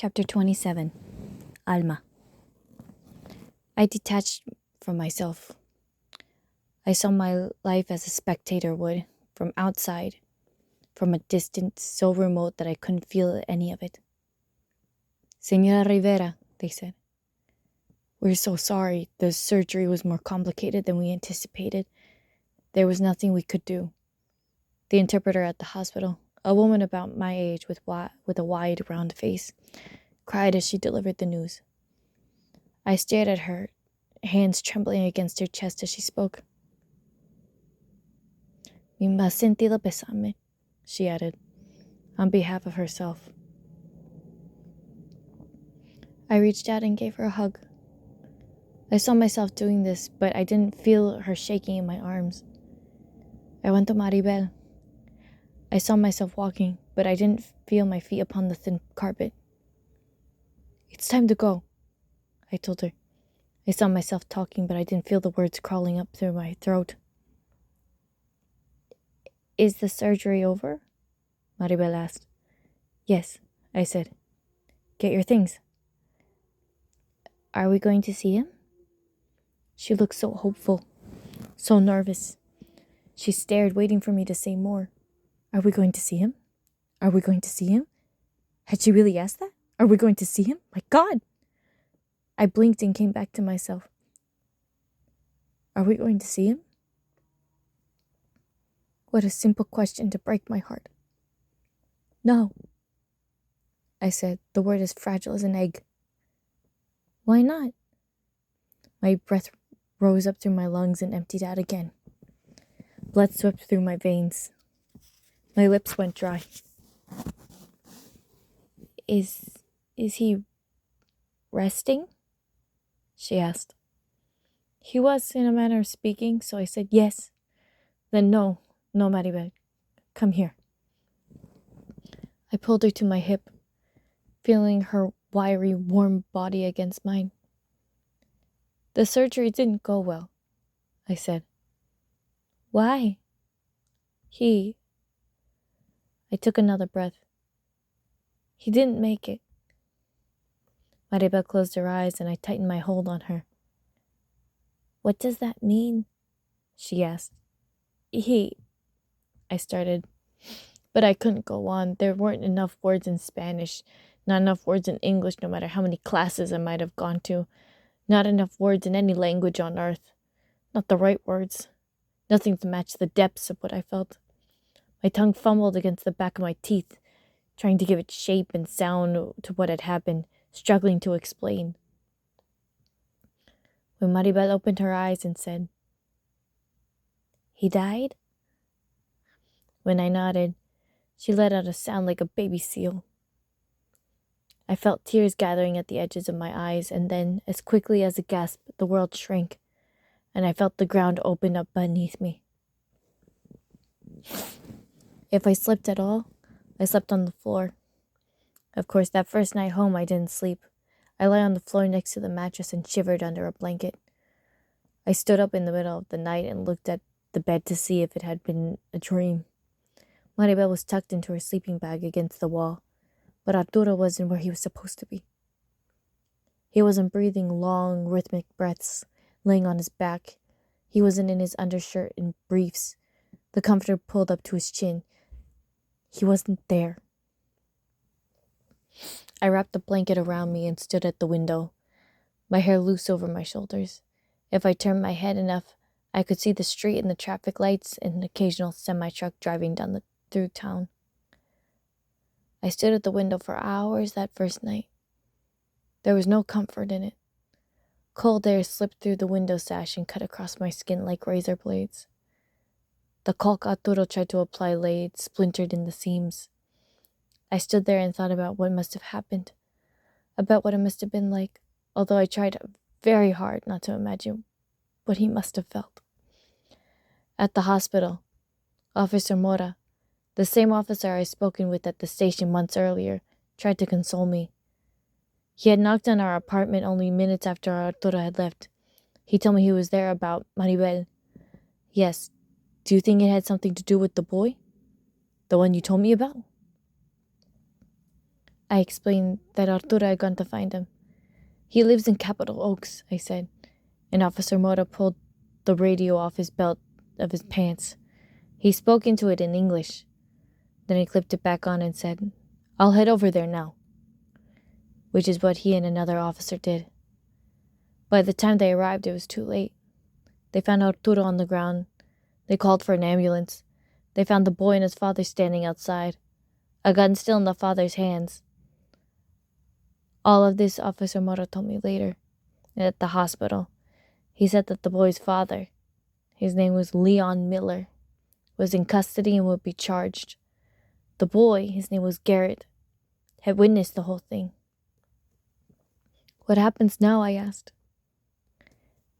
Chapter 27. Alma. I detached from myself. I saw my life as a spectator would, from outside, from a distance so remote that I couldn't feel any of it. "Señora Rivera," they said, "we're so sorry. The surgery was more complicated than we anticipated. There was nothing we could do." The interpreter at the hospital, a woman about my age with a wide, round face, cried as she delivered the news. I stared at her, hands trembling against her chest as she spoke. "Mi más sentido pésame," she added, on behalf of herself. I reached out and gave her a hug. I saw myself doing this, but I didn't feel her shaking in my arms. I went to Maribel. I saw myself walking, but I didn't feel my feet upon the thin carpet. "It's time to go," I told her. I saw myself talking, but I didn't feel the words crawling up through my throat. "Is the surgery over?" Maribel asked. "Yes," I said. "Get your things." "Are we going to see him?" She looked so hopeful, so nervous. She stared, waiting for me to say more. "Are we going to see him? Are we going to see him?" Had she really asked that? "Are we going to see him? My God!" I blinked and came back to myself. "Are we going to see him?" What a simple question to break my heart. "No," I said, the word as fragile as an egg. "Why not?" My breath rose up through my lungs and emptied out again. Blood swept through my veins. My lips went dry. Is he resting?" she asked. He was, in a manner of speaking, so I said yes. Then no, Maribel. Come here. I pulled her to my hip, feeling her wiry, warm body against mine. "The surgery didn't go well," I said. "Why?" I took another breath. "He didn't make it." Maribel closed her eyes and I tightened my hold on her. "What does that mean?" she asked. I started, but I couldn't go on. There weren't enough words in Spanish, not enough words in English, no matter how many classes I might have gone to, not enough words in any language on earth, not the right words, nothing to match the depths of what I felt. My tongue fumbled against the back of my teeth, trying to give it shape and sound to what had happened, struggling to explain. When Maribel opened her eyes and said, "He died?" When I nodded, she let out a sound like a baby seal. I felt tears gathering at the edges of my eyes, and then, as quickly as a gasp, the world shrank, and I felt the ground open up beneath me. If I slept at all, I slept on the floor. Of course, that first night home I didn't sleep. I lay on the floor next to the mattress and shivered under a blanket. I stood up in the middle of the night and looked at the bed to see if it had been a dream. Maribel was tucked into her sleeping bag against the wall, but Arturo wasn't where he was supposed to be. He wasn't breathing long, rhythmic breaths, laying on his back. He wasn't in his undershirt and briefs, the comforter pulled up to his chin. He wasn't there. I wrapped the blanket around me and stood at the window, my hair loose over my shoulders. If I turned my head enough, I could see the street and the traffic lights and an occasional semi-truck driving through town. I stood at the window for hours that first night. There was no comfort in it. Cold air slipped through the window sash and cut across my skin like razor blades. The caulk Arturo tried to apply lay splintered in the seams. I stood there and thought about what must have happened, about what it must have been like, although I tried very hard not to imagine what he must have felt. At the hospital, Officer Mora, the same officer I'd spoken with at the station months earlier, tried to console me. He had knocked on our apartment only minutes after Arturo had left. He told me he was there about Maribel. "Yes, do you think it had something to do with the boy? The one you told me about?" I explained that Arturo had gone to find him. He lives in Capitol Oaks, I said, and Officer Mora pulled the radio off his belt of his pants. He spoke into it in English. Then he clipped it back on and said, "I'll head over there now," which is what he and another officer did. By the time they arrived, it was too late. They found Arturo on the ground. They called for an ambulance. They found the boy and his father standing outside, a gun still in the father's hands. All of this Officer Mora told me later, at the hospital. He said that the boy's father, his name was Leon Miller, was in custody and would be charged. The boy, his name was Garrett, had witnessed the whole thing. "What happens now?" I asked.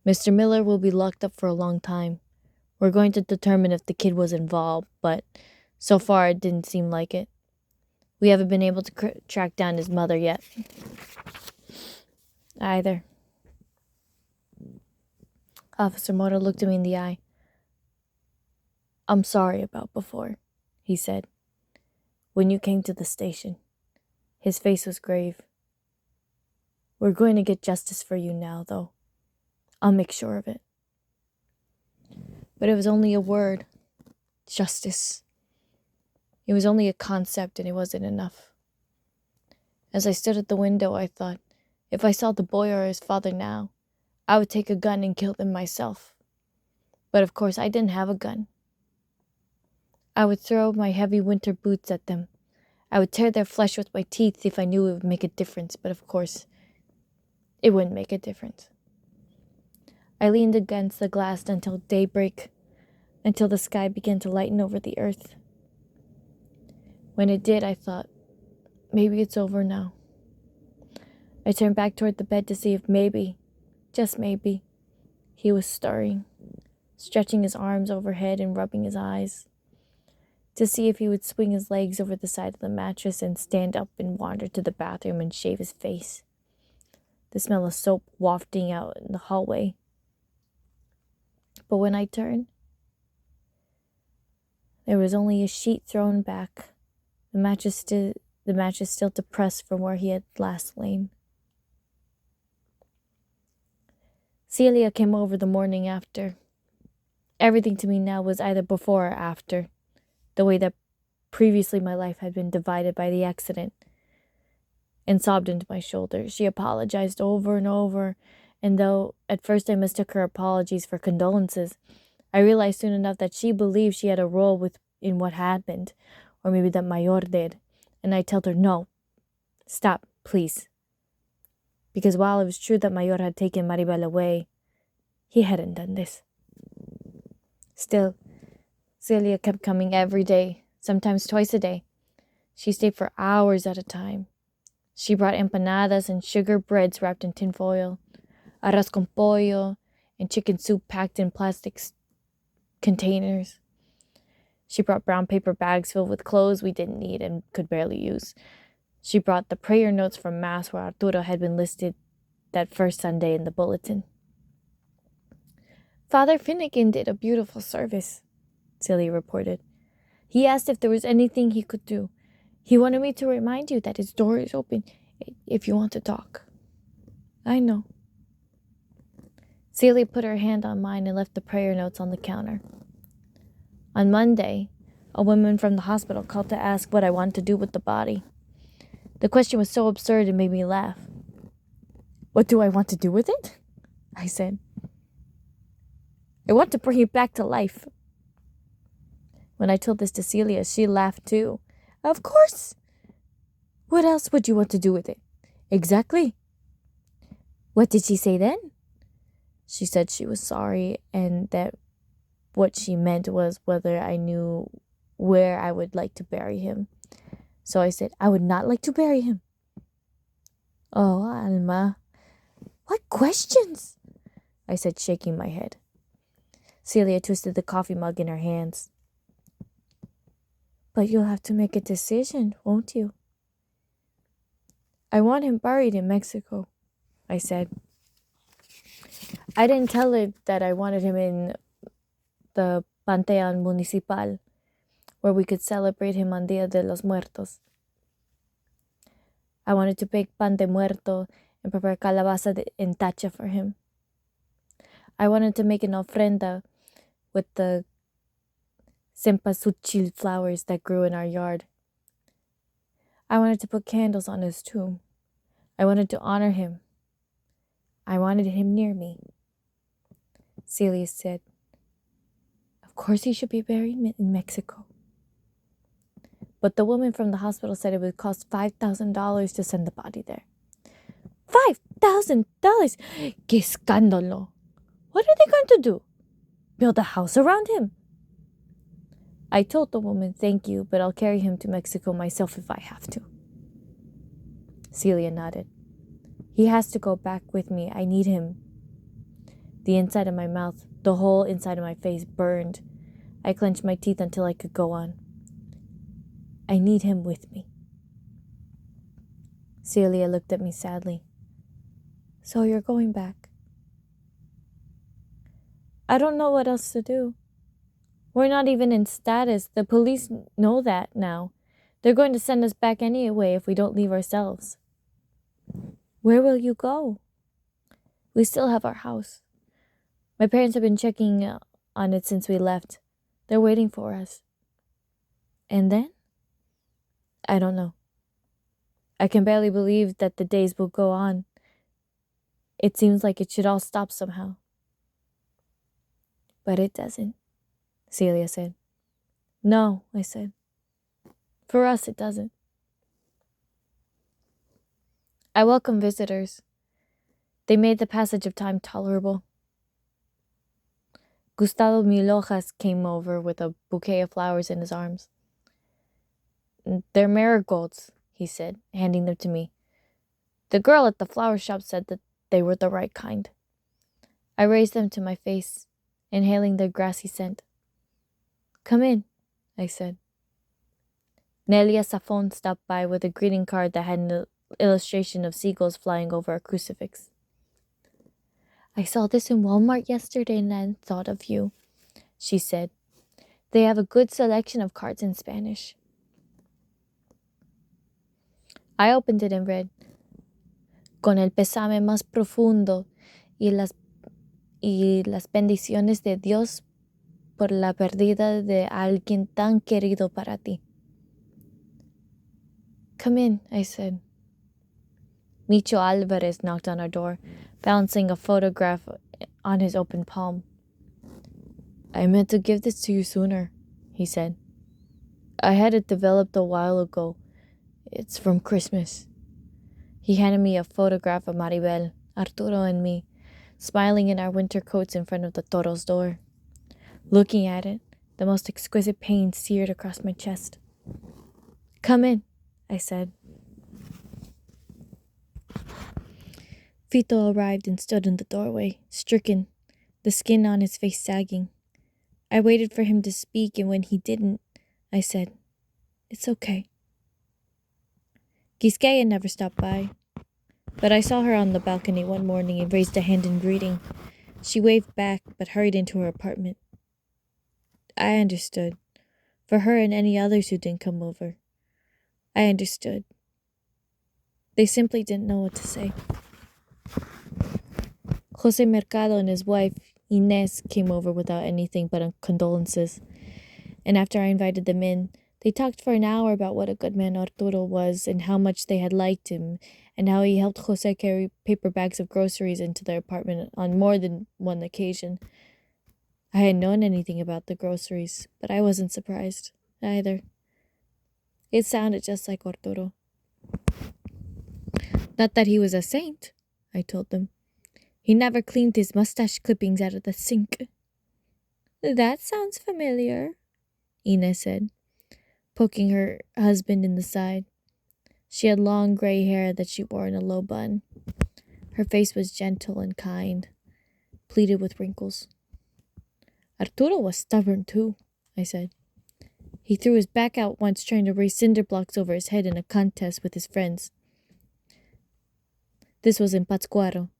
"Mr. Miller will be locked up for a long time. We're going to determine if the kid was involved, but so far it didn't seem like it. We haven't been able to track down his mother yet." Either. Officer Mora looked at me in the eye. "I'm sorry about before," he said. "When you came to the station." His face was grave. "We're going to get justice for you now, though. I'll make sure of it." But it was only a word. Justice. It was only a concept, and it wasn't enough. As I stood at the window, I thought, if I saw the boy or his father now, I would take a gun and kill them myself. But of course, I didn't have a gun. I would throw my heavy winter boots at them. I would tear their flesh with my teeth if I knew it would make a difference, but of course, it wouldn't make a difference. I leaned against the glass until daybreak, until the sky began to lighten over the earth. When it did, I thought, maybe it's over now. I turned back toward the bed to see if maybe, just maybe, he was stirring, stretching his arms overhead and rubbing his eyes, to see if he would swing his legs over the side of the mattress and stand up and wander to the bathroom and shave his face, the smell of soap wafting out in the hallway. But when I turned, there was only a sheet thrown back, the mattress still depressed from where he had last lain. Celia came over the morning after. Everything to me now was either before or after, the way that previously my life had been divided by the accident, and sobbed into my shoulder. She apologized over and over, and though at first I mistook her apologies for condolences, I realized soon enough that she believed she had a role in what happened, or maybe that Mayor did, and I told her, "No, stop, please." Because while it was true that Mayor had taken Maribel away, he hadn't done this. Still, Celia kept coming every day, sometimes twice a day. She stayed for hours at a time. She brought empanadas and sugar breads wrapped in tinfoil, arroz con pollo, and chicken soup packed in plastic containers. She brought brown paper bags filled with clothes we didn't need and could barely use. She brought the prayer notes from Mass where Arturo had been listed that first Sunday in the bulletin. "Father Finnegan did a beautiful service," Celia reported. "He asked if there was anything he could do. He wanted me to remind you that his door is open if you want to talk." "I know." Celia put her hand on mine and left the prayer notes on the counter. On Monday, a woman from the hospital called to ask what I wanted to do with the body. The question was so absurd it made me laugh. "What do I want to do with it?" I said. "I want to bring it back to life." When I told this to Celia, she laughed too. "Of course! What else would you want to do with it?" "Exactly." "What did she say then?" She said she was sorry and that what she meant was whether I knew where I would like to bury him. So I said, "I would not like to bury him." "Oh, Alma, what questions?" I said, shaking my head. Celia twisted the coffee mug in her hands. "But you'll have to make a decision, won't you?" "I want him buried in Mexico," I said. I didn't tell her that I wanted him in the Panteon Municipal, where we could celebrate him on Dia de los Muertos. I wanted to bake pan de muerto and prepare en tacha for him. I wanted to make an ofrenda with the cempasúchil flowers that grew in our yard. I wanted to put candles on his tomb. I wanted to honor him. I wanted him near me. Celia said, "Of course he should be buried in Mexico." But the woman from the hospital said it would cost $5,000 to send the body there. $5,000! ¡Qué escándalo! What are they going to do? Build a house around him? I told the woman, "Thank you, but I'll carry him to Mexico myself if I have to." Celia nodded. "He has to go back with me. I need him." The inside of my mouth, the whole inside of my face burned. I clenched my teeth until I could go on. "I need him with me." Celia looked at me sadly. "So you're going back?" "I don't know what else to do. We're not even in status. The police know that now. They're going to send us back anyway if we don't leave ourselves." "Where will you go?" "We still have our house. My parents have been checking on it since we left. They're waiting for us." "And then?" "I don't know. I can barely believe that the days will go on. It seems like it should all stop somehow." "But it doesn't," Celia said. "No," I said. "For us, it doesn't." I welcome visitors. They made the passage of time tolerable. Gustavo Milojas came over with a bouquet of flowers in his arms. "They're marigolds," he said, handing them to me. "The girl at the flower shop said that they were the right kind." I raised them to my face, inhaling their grassy scent. "Come in," I said. Nelia Safon stopped by with a greeting card that had an illustration of seagulls flying over a crucifix. "I saw this in Walmart yesterday and I thought of you," she said. "They have a good selection of cards in Spanish." I opened it and read, "Con el pesame más profundo y las bendiciones de Dios por la pérdida de alguien tan querido para ti." "Come in," I said. Micho Alvarez knocked on our door, balancing a photograph on his open palm. "I meant to give this to you sooner," he said. "I had it developed a while ago. It's from Christmas." He handed me a photograph of Maribel, Arturo, and me, smiling in our winter coats in front of the Toro's door. Looking at it, the most exquisite pain seared across my chest. "Come in," I said. Fito arrived and stood in the doorway, stricken, the skin on his face sagging. I waited for him to speak, and when he didn't, I said, "It's okay." Quisqueya never stopped by, but I saw her on the balcony one morning and raised a hand in greeting. She waved back, but hurried into her apartment. I understood. For her and any others who didn't come over. I understood. They simply didn't know what to say. Jose Mercado and his wife, Inez, came over without anything but condolences. And after I invited them in, they talked for an hour about what a good man Arturo was and how much they had liked him and how he helped Jose carry paper bags of groceries into their apartment on more than one occasion. I hadn't known anything about the groceries, but I wasn't surprised either. It sounded just like Arturo. Not that he was a saint, I told them. He never cleaned his mustache clippings out of the sink. "That sounds familiar," Inez said, poking her husband in the side. She had long gray hair that she wore in a low bun. Her face was gentle and kind, pleated with wrinkles. "Arturo was stubborn too," I said. "He threw his back out once trying to raise cinder blocks over his head in a contest with his friends. This was in Pátzcuaro.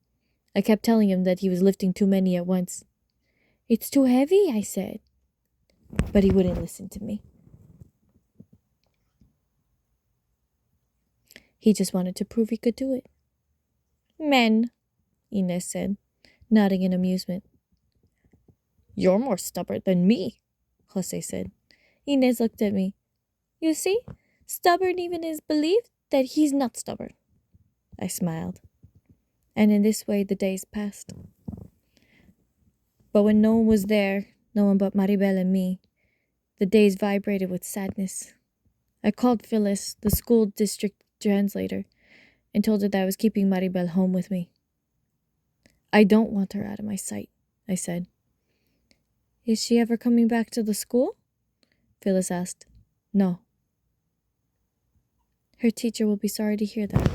I kept telling him that he was lifting too many at once. 'It's too heavy,' I said. But he wouldn't listen to me. He just wanted to prove he could do it. Men, Inez said, nodding in amusement. You're more stubborn than me, Jose said. Inez looked at me. You see, stubborn even is believed that he's not stubborn. I smiled. And in this way the days passed. But when no one was there, no one but Maribel and me, the days vibrated with sadness. I called Phyllis, the school district translator, and told her that I was keeping Maribel home with me. I don't want her out of my sight, I said. Is she ever coming back to the school? Phyllis asked. No. Her teacher will be sorry to hear that.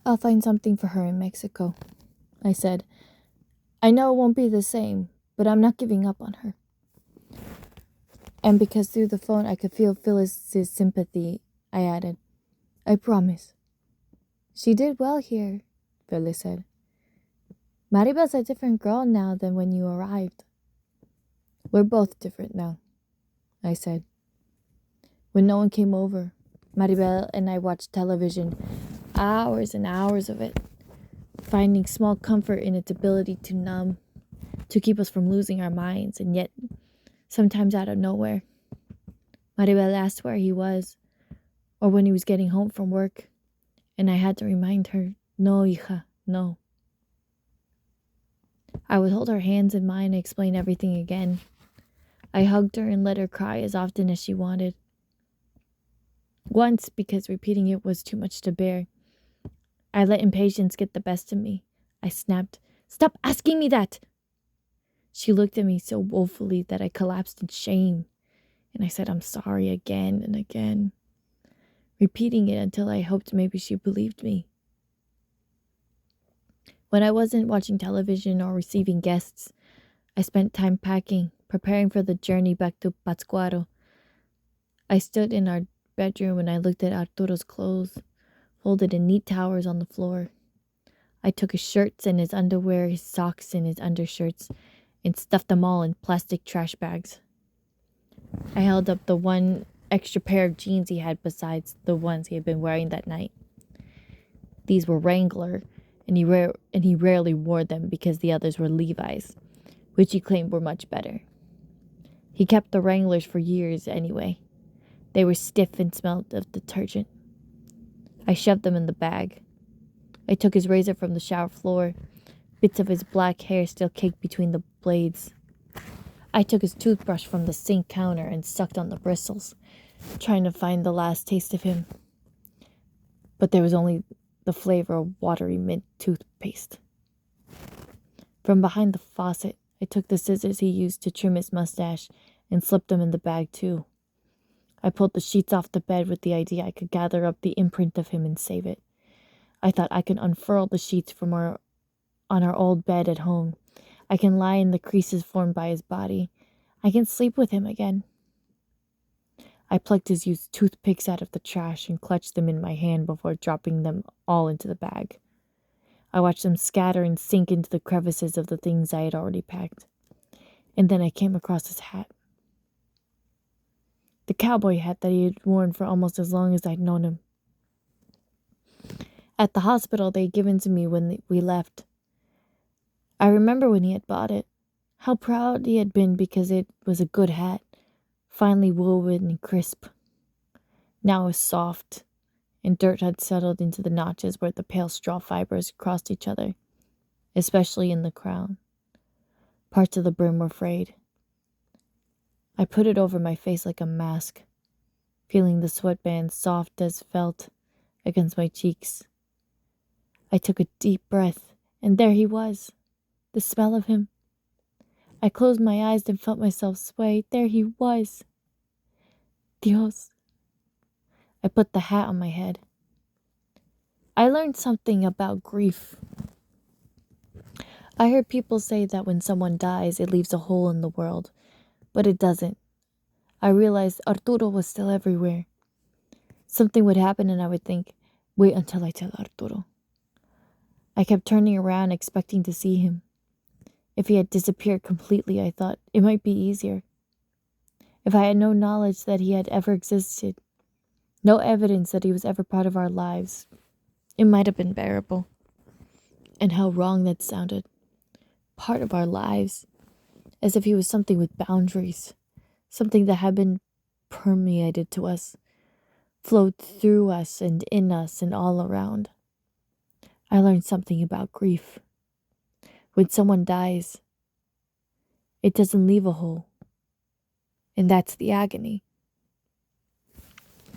I'll find something for her in Mexico, I said. I know it won't be the same, but I'm not giving up on her. And because through the phone I could feel Phyllis's sympathy, I added, I promise. She did well here, Phyllis said. Maribel's a different girl now than when you arrived. We're both different now, I said. When no one came over, Maribel and I watched television, hours and hours of it, finding small comfort in its ability to numb, to keep us from losing our minds, and yet, sometimes out of nowhere, Maribel asked where he was, or when he was getting home from work, and I had to remind her, no, hija, no. I would hold her hands in mine and explain everything again. I hugged her and let her cry as often as she wanted. Once, because repeating it was too much to bear, I let impatience get the best of me. I snapped, Stop asking me that! She looked at me so woefully that I collapsed in shame, and I said I'm sorry again and again, repeating it until I hoped maybe she believed me. When I wasn't watching television or receiving guests, I spent time packing, preparing for the journey back to Pátzcuaro. I stood in our bedroom and I looked at Arturo's clothes, folded in neat towers on the floor. I took his shirts and his underwear, his socks and his undershirts, and stuffed them all in plastic trash bags. I held up the one extra pair of jeans he had besides the ones he had been wearing that night. These were Wrangler, and he rarely wore them because the others were Levi's, which he claimed were much better. He kept the Wranglers for years anyway. They were stiff and smelled of detergent. I shoved them in the bag. I took his razor from the shower floor, bits of his black hair still caked between the blades. I took his toothbrush from the sink counter and sucked on the bristles, trying to find the last taste of him. But there was only the flavor of watery mint toothpaste. From behind the faucet, I took the scissors he used to trim his mustache and slipped them in the bag too. I pulled the sheets off the bed with the idea I could gather up the imprint of him and save it. I thought I could unfurl the sheets on our old bed at home. I can lie in the creases formed by his body. I can sleep with him again. I plucked his used toothpicks out of the trash and clutched them in my hand before dropping them all into the bag. I watched them scatter and sink into the crevices of the things I had already packed. And then I came across his hat. The cowboy hat that he had worn for almost as long as I'd known him. At the hospital, they had given to me when we left. I remember when he had bought it, how proud he had been because it was a good hat, finely woven and crisp. Now it was soft, and dirt had settled into the notches where the pale straw fibers crossed each other, especially in the crown. Parts of the brim were frayed. I put it over my face like a mask, feeling the sweatbands soft as felt against my cheeks. I took a deep breath, and there he was, the smell of him. I closed my eyes and felt myself sway. There he was. Dios. I put the hat on my head. I learned something about grief. I heard people say that when someone dies, it leaves a hole in the world, but it doesn't. I realized Arturo was still everywhere. Something would happen and I would think, wait until I tell Arturo. I kept turning around expecting to see him. If he had disappeared completely, I thought it might be easier. If I had no knowledge that he had ever existed, No evidence that he was ever part of our lives. It might have been bearable. And how wrong that sounded. Part of our lives. As if he was something with boundaries. Something that had been permeated to us. Flowed through us and in us and all around. I learned something about grief. When someone dies, it doesn't leave a hole. And that's the agony.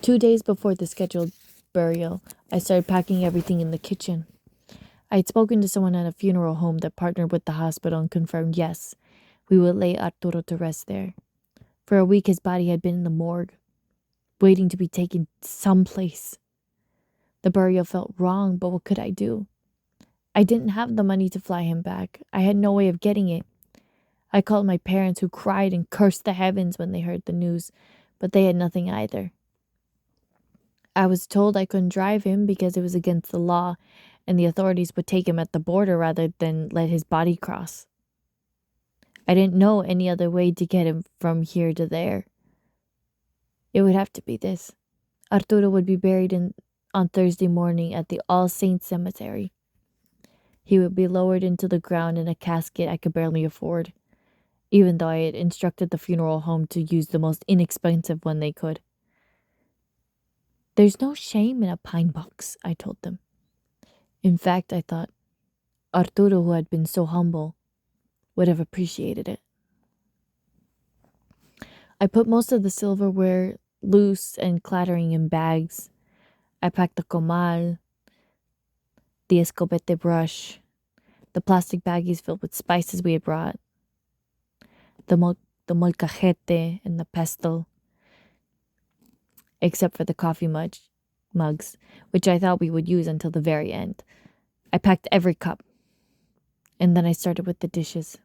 2 days before the scheduled burial, I started packing everything in the kitchen. I had spoken to someone at a funeral home that partnered with the hospital and confirmed yes, we would lay Arturo to rest there. For a week, his body had been in the morgue, waiting to be taken someplace. The burial felt wrong, but what could I do? I didn't have the money to fly him back. I had no way of getting it. I called my parents, who cried and cursed the heavens when they heard the news, but they had nothing either. I was told I couldn't drive him because it was against the law, and the authorities would take him at the border rather than let his body cross. I didn't know any other way to get him from here to there. It would have to be this. Arturo would be buried on Thursday morning at the All Saints Cemetery. He would be lowered into the ground in a casket I could barely afford, even though I had instructed the funeral home to use the most inexpensive one they could. There's no shame in a pine box, I told them. In fact, I thought Arturo, who had been so humble, would have appreciated it. I put most of the silverware loose and clattering in bags. I packed the comal, the escopete brush, the plastic baggies filled with spices we had brought, the molcajete and the pestle, except for the coffee mugs, which I thought we would use until the very end. I packed every cup, and then I started with the dishes.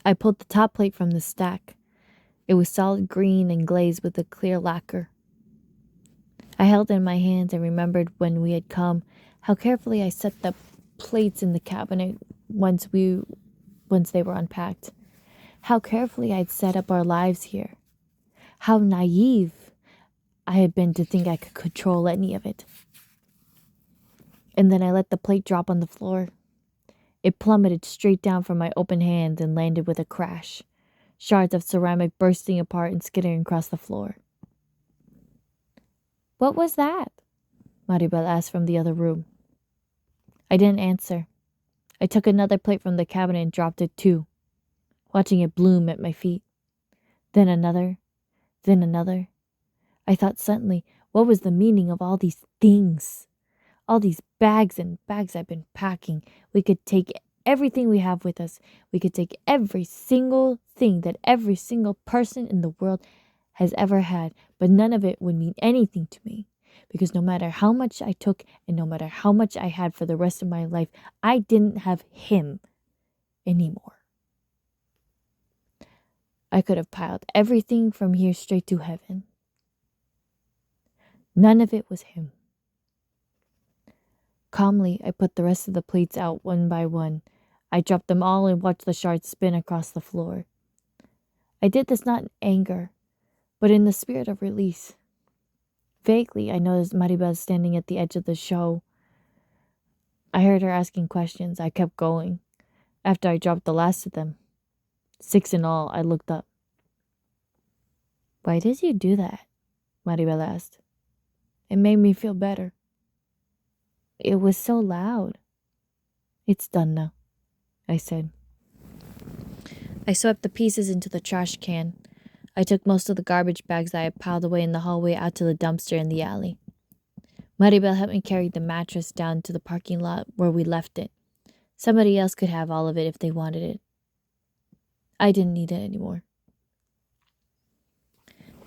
I pulled the top plate from the stack. It was solid green and glazed with a clear lacquer. I held it in my hands and remembered when we had come, how carefully I set the plates in the cabinet once they were unpacked. How carefully I'd set up our lives here. How naive I had been to think I could control any of it. And then I let the plate drop on the floor. It plummeted straight down from my open hands and landed with a crash, shards of ceramic bursting apart and skittering across the floor. "What was that?" Maribel asked from the other room. I didn't answer. I took another plate from the cabinet and dropped it too, watching it bloom at my feet. Then another, then another. I thought suddenly, what was the meaning of all these things? All these bags and bags I've been packing. We could take everything we have with us. We could take every single thing that every single person in the world has ever had, but none of it would mean anything to me. Because no matter how much I took and no matter how much I had for the rest of my life, I didn't have him anymore. I could have piled everything from here straight to heaven. None of it was him. Calmly, I put the rest of the plates out one by one. I dropped them all and watched the shards spin across the floor. I did this not in anger, but in the spirit of release. Vaguely, I noticed Maribel standing at the edge of the show. I heard her asking questions. I kept going. After I dropped the last of them, 6 in all, I looked up. "Why did you do that?" Maribel asked. It made me feel better. It was so loud. "It's done now," I said. I swept the pieces into the trash can. I took most of the garbage bags that I had piled away in the hallway out to the dumpster in the alley. Maribel helped me carry the mattress down to the parking lot where we left it. Somebody else could have all of it if they wanted it. I didn't need it anymore.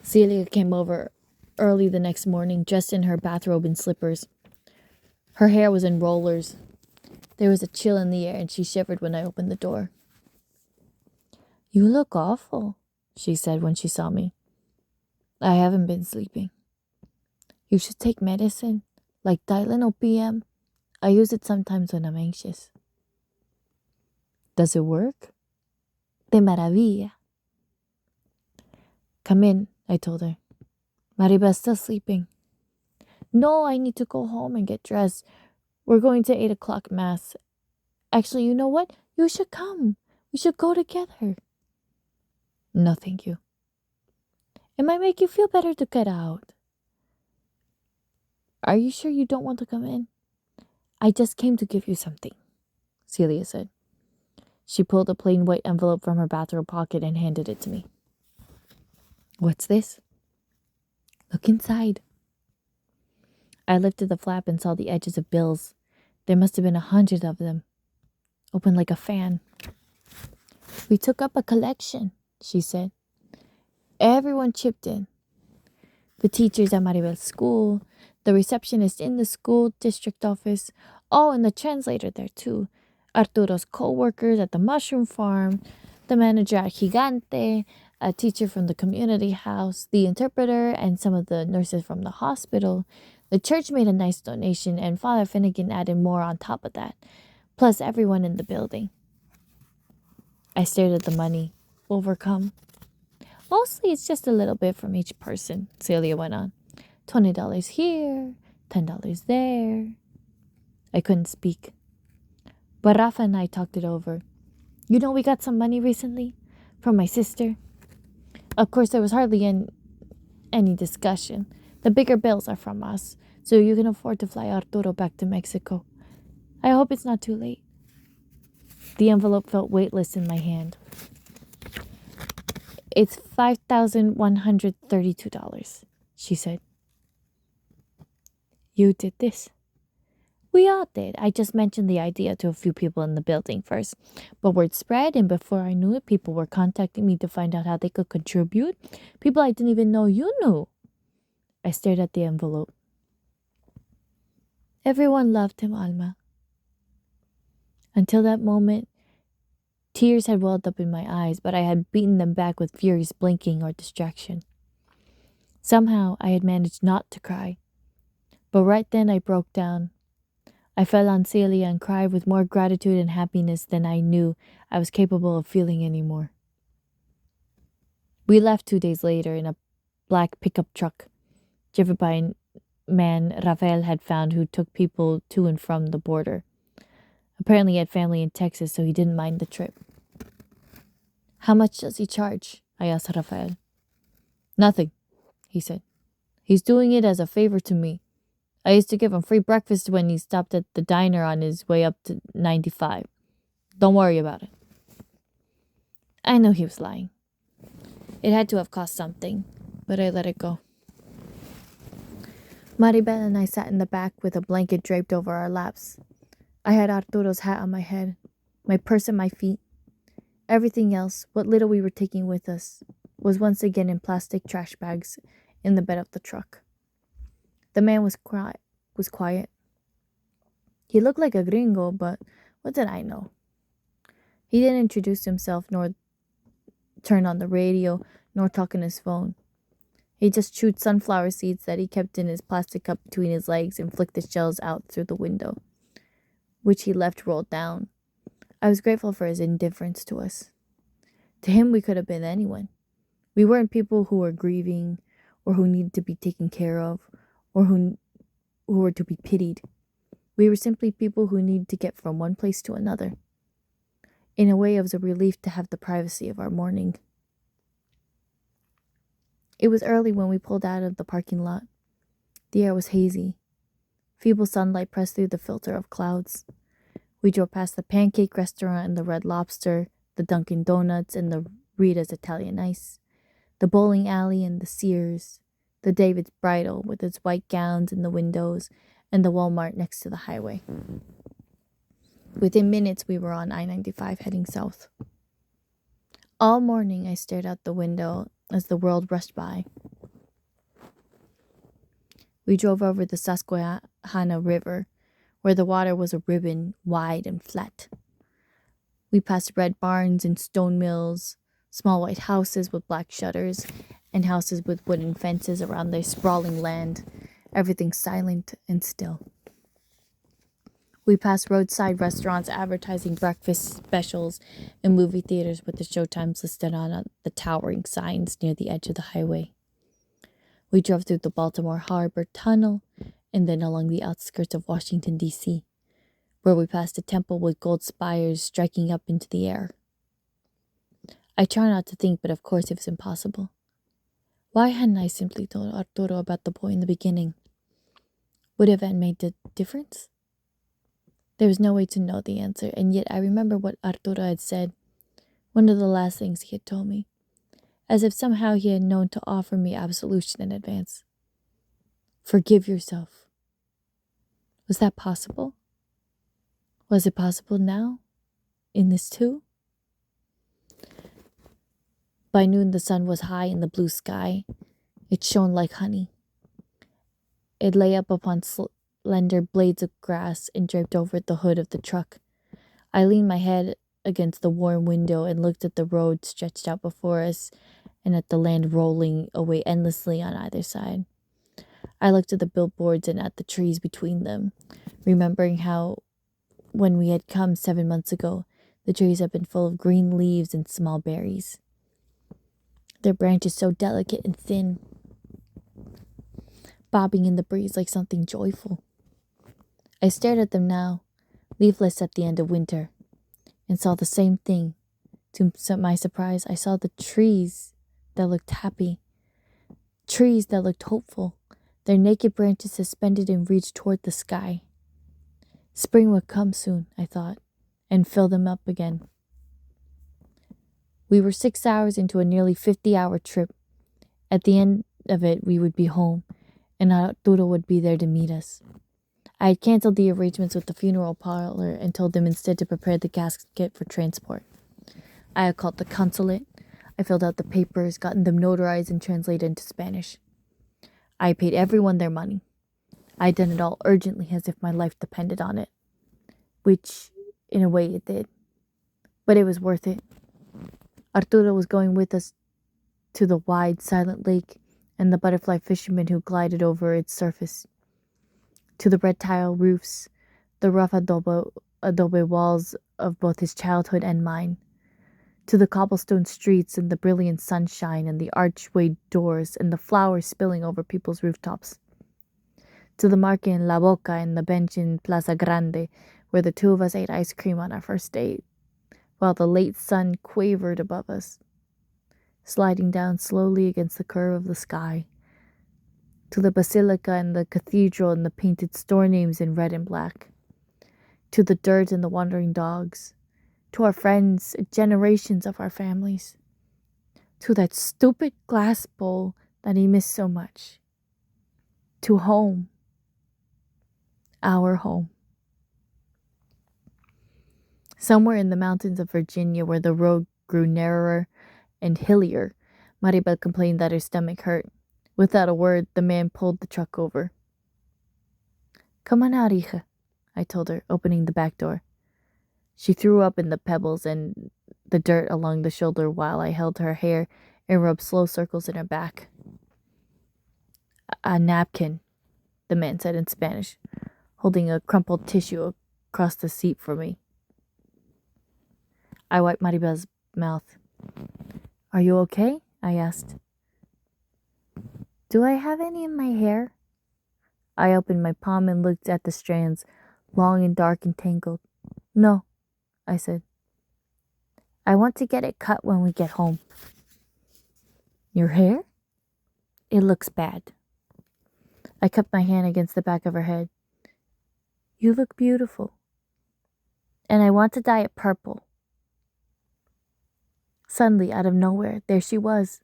Celia came over early the next morning, dressed in her bathrobe and slippers. Her hair was in rollers. There was a chill in the air, and she shivered when I opened the door. "You look awful," she said when she saw me. "I haven't been sleeping." "You should take medicine, like Tylenol PM. I use it sometimes when I'm anxious." "Does it work?" "De maravilla." "Come in," I told her. Maribel's still sleeping. No, I need to go home and get dressed. We're going to 8 o'clock mass. Actually, you know what? You should come. We should go together. No, thank you. It might make you feel better to get out. Are you sure you don't want to come in? I just came to give you something, Celia said. She pulled a plain white envelope from her bathrobe pocket and handed it to me. What's this? Look inside. I lifted the flap and saw the edges of bills. There must have been 100 of them, open like a fan. We took up a collection, she said. Everyone chipped in. The teachers at Maribel's school, the receptionist in the school district office, and the translator there too. Arturo's co-workers at the mushroom farm, the manager at Gigante, a teacher from the community house, the interpreter, and some of the nurses from the hospital. The church made a nice donation, and Father Finnegan added more on top of that, plus everyone in the building. I stared at the money, overcome. Mostly it's just a little bit from each person, Celia went on. $20 here, $10 there. I couldn't speak. But Rafa and I talked it over. You know, we got some money recently from my sister. Of course, there was hardly any discussion. The bigger bills are from us, so you can afford to fly Arturo back to Mexico. I hope it's not too late. The envelope felt weightless in my hand. It's $5,132, she said. You did this? We all did. I just mentioned the idea to a few people in the building first. But word spread, and before I knew it, people were contacting me to find out how they could contribute. People I didn't even know you knew. I stared at the envelope. Everyone loved him, Alma. Until that moment, tears had welled up in my eyes, but I had beaten them back with furious blinking or distraction. Somehow, I had managed not to cry. But right then, I broke down. I fell on Celia and cried with more gratitude and happiness than I knew I was capable of feeling anymore. We left 2 days later in a black pickup truck, driven by a man Rafael had found who took people to and from the border. Apparently he had family in Texas, so he didn't mind the trip. How much does he charge? I asked Rafael. Nothing, he said. He's doing it as a favor to me. I used to give him free breakfast when he stopped at the diner on his way up to 95. Don't worry about it. I knew he was lying. It had to have cost something, but I let it go. Maribel and I sat in the back with a blanket draped over our laps. I had Arturo's hat on my head, my purse at my feet. Everything else, what little we were taking with us, was once again in plastic trash bags in the bed of the truck. The man was quiet. He looked like a gringo, but what did I know? He didn't introduce himself, nor turn on the radio, nor talk on his phone. He just chewed sunflower seeds that he kept in his plastic cup between his legs and flicked the shells out through the window, which he left rolled down. I was grateful for his indifference to us. To him, we could have been anyone. We weren't people who were grieving, or who needed to be taken care of, or who were to be pitied. We were simply people who needed to get from one place to another. In a way, it was a relief to have the privacy of our morning. It was early when we pulled out of the parking lot. The air was hazy. Feeble sunlight pressed through the filter of clouds. We drove past the Pancake Restaurant and the Red Lobster, the Dunkin' Donuts and the Rita's Italian Ice, the bowling alley and the Sears, the David's Bridal with its white gowns in the windows, and the Walmart next to the highway. Within minutes, we were on I-95 heading south. All morning, I stared out the window as the world rushed by. We drove over the Susquehanna River, where the water was a ribbon, wide and flat. We passed red barns and stone mills, small white houses with black shutters, and houses with wooden fences around their sprawling land, everything silent and still. We passed roadside restaurants advertising breakfast specials and movie theaters with the showtimes listed on the towering signs near the edge of the highway. We drove through the Baltimore Harbor Tunnel and then along the outskirts of Washington, D.C., where we passed a temple with gold spires striking up into the air. I try not to think, but of course it was impossible. Why hadn't I simply told Arturo about the boy in the beginning? Would it have made a difference? There was no way to know the answer, and yet I remember what Arturo had said, one of the last things he had told me, as if somehow he had known to offer me absolution in advance. Forgive yourself. Was that possible? Was it possible now? In this too? By noon the sun was high in the blue sky. It shone like honey. It lay up upon slender blades of grass and draped over the hood of the truck. I leaned my head against the warm window and looked at the road stretched out before us and at the land rolling away endlessly on either side. I looked at the billboards and at the trees between them, remembering how, when we had come 7 months ago, the trees had been full of green leaves and small berries, their branches so delicate and thin, bobbing in the breeze like something joyful. I stared at them now, leafless at the end of winter, and saw the same thing. To my surprise, I saw the trees that looked happy, trees that looked hopeful, their naked branches suspended and reached toward the sky. Spring would come soon, I thought, and fill them up again. We were 6 hours into a nearly 50-hour trip. At the end of it, we would be home, and Arturo would be there to meet us. I had canceled the arrangements with the funeral parlor and told them instead to prepare the casket for transport. I had called the consulate. I filled out the papers, gotten them notarized and translated into Spanish. I paid everyone their money. I had done it all urgently, as if my life depended on it, which, in a way, it did. But it was worth it. Arturo was going with us to the wide, silent lake and the butterfly fishermen who glided over its surface, to the red tile roofs, the rough adobe walls of both his childhood and mine, to the cobblestone streets and the brilliant sunshine and the archway doors and the flowers spilling over people's rooftops, to the market in La Boca and the bench in Plaza Grande where the two of us ate ice cream on our first date, while the late sun quavered above us, sliding down slowly against the curve of the sky, to the basilica and the cathedral and the painted store names in red and black, to the dirt and the wandering dogs, to our friends, generations of our families, to that stupid glass bowl that he missed so much, to home, our home. Somewhere in the mountains of Virginia, where the road grew narrower and hillier, Maribel complained that her stomach hurt. Without a word, the man pulled the truck over. "Come on out, hija," I told her, opening the back door. She threw up in the pebbles and the dirt along the shoulder while I held her hair and rubbed slow circles in her back. "A napkin," the man said in Spanish, holding a crumpled tissue across the seat for me. I wiped Maribel's mouth. "Are you okay?" I asked. "Do I have any in my hair?" I opened my palm and looked at the strands, long and dark and tangled. "No," I said. "I want to get it cut when we get home." "Your hair?" "It looks bad." I cupped my hand against the back of her head. "You look beautiful. And I want to dye it purple." Suddenly, out of nowhere, there she was.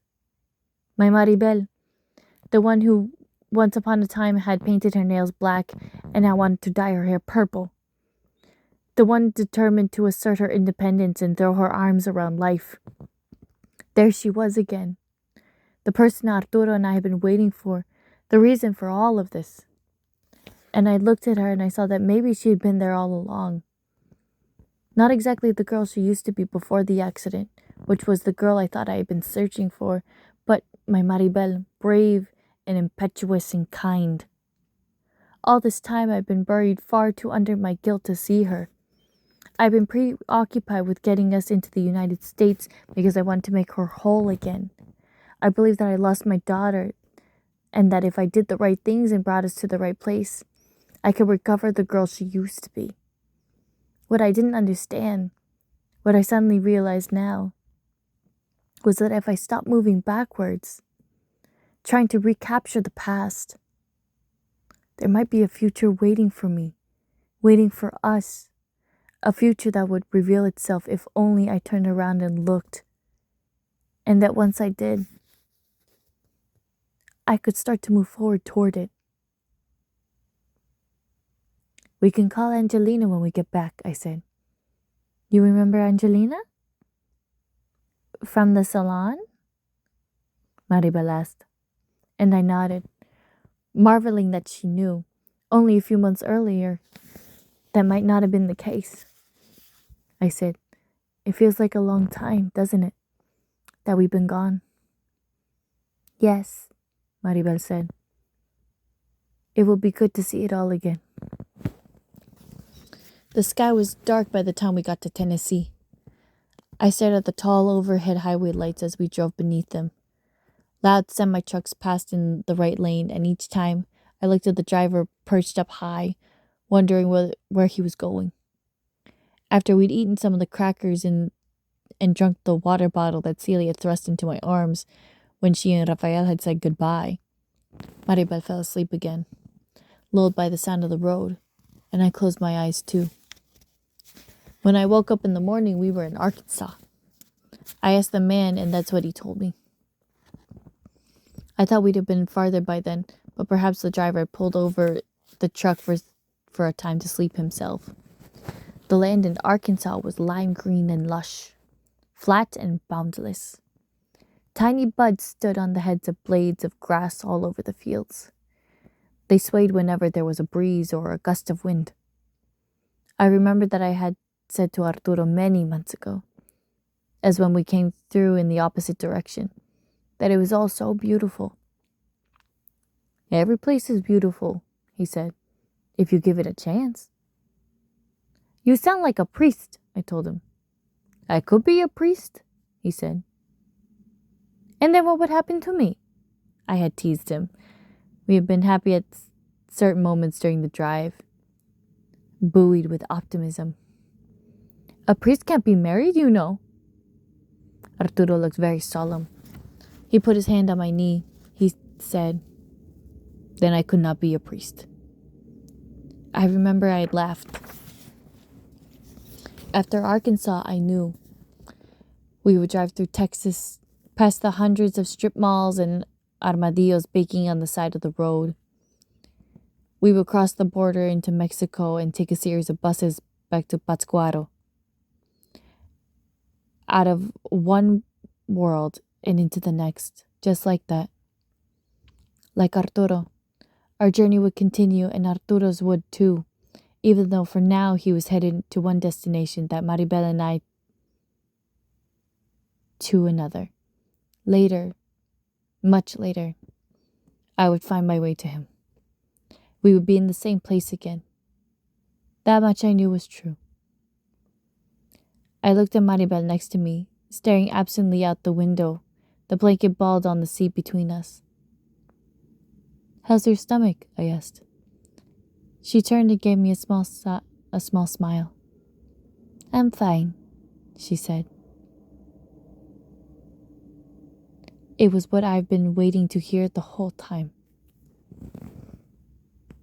My Maribel, the one who once upon a time had painted her nails black and now wanted to dye her hair purple. The one determined to assert her independence and throw her arms around life. There she was again. The person Arturo and I had been waiting for, the reason for all of this. And I looked at her and I saw that maybe she had been there all along. Not exactly the girl she used to be before the accident, which was the girl I thought I had been searching for, but my Maribel, brave and impetuous and kind. All this time I've been buried far too under my guilt to see her. I've been preoccupied with getting us into the United States because I wanted to make her whole again. I believed that I lost my daughter, and that if I did the right things and brought us to the right place, I could recover the girl she used to be. What I didn't understand, what I suddenly realized now, was that if I stopped moving backwards, trying to recapture the past, there might be a future waiting for me, waiting for us, a future that would reveal itself if only I turned around and looked, and that once I did, I could start to move forward toward it. We can call Angelina when we get back, I said. You remember Angelina? From the salon? Maribel asked, and I nodded, marveling that she knew. Only a few months earlier, that might not have been the case. I said, it feels like a long time, doesn't it, that we've been gone? Yes, Maribel said. It will be good to see it all again. The sky was dark by the time we got to Tennessee. I stared at the tall overhead highway lights as we drove beneath them. Loud semi-trucks passed in the right lane, and each time I looked at the driver perched up high, wondering where he was going. After we'd eaten some of the crackers and drunk the water bottle that Celia had thrust into my arms when she and Rafael had said goodbye, Maribel fell asleep again, lulled by the sound of the road, and I closed my eyes too. When I woke up in the morning, we were in Arkansas. I asked the man, and that's what he told me. I thought we'd have been farther by then, but perhaps the driver pulled over the truck for a time to sleep himself. The land in Arkansas was lime green and lush, flat and boundless. Tiny buds stood on the heads of blades of grass all over the fields. They swayed whenever there was a breeze or a gust of wind. I remembered that I had said to Arturo many months ago, as when we came through in the opposite direction, that it was all so beautiful. Every place is beautiful, he said, if you give it a chance. You sound like a priest, I told him. I could be a priest, he said. And then what would happen to me? I had teased him. We had been happy at certain moments during the drive, buoyed with optimism. A priest can't be married, you know. Arturo looked very solemn. He put his hand on my knee. He said, then I could not be a priest. I remember I had laughed. After Arkansas, I knew. We would drive through Texas, past the hundreds of strip malls and armadillos baking on the side of the road. We would cross the border into Mexico and take a series of buses back to Pátzcuaro. Out of one world and into the next, just like that. Like Arturo, our journey would continue, and Arturo's would too, even though for now he was headed to one destination, that Maribel and I to another. Later, much later, I would find my way to him. We would be in the same place again. That much I knew was true. I looked at Maribel next to me, staring absently out the window, the blanket balled on the seat between us. How's your stomach? I asked. She turned and gave me a small smile. I'm fine, she said. It was what I've been waiting to hear the whole time.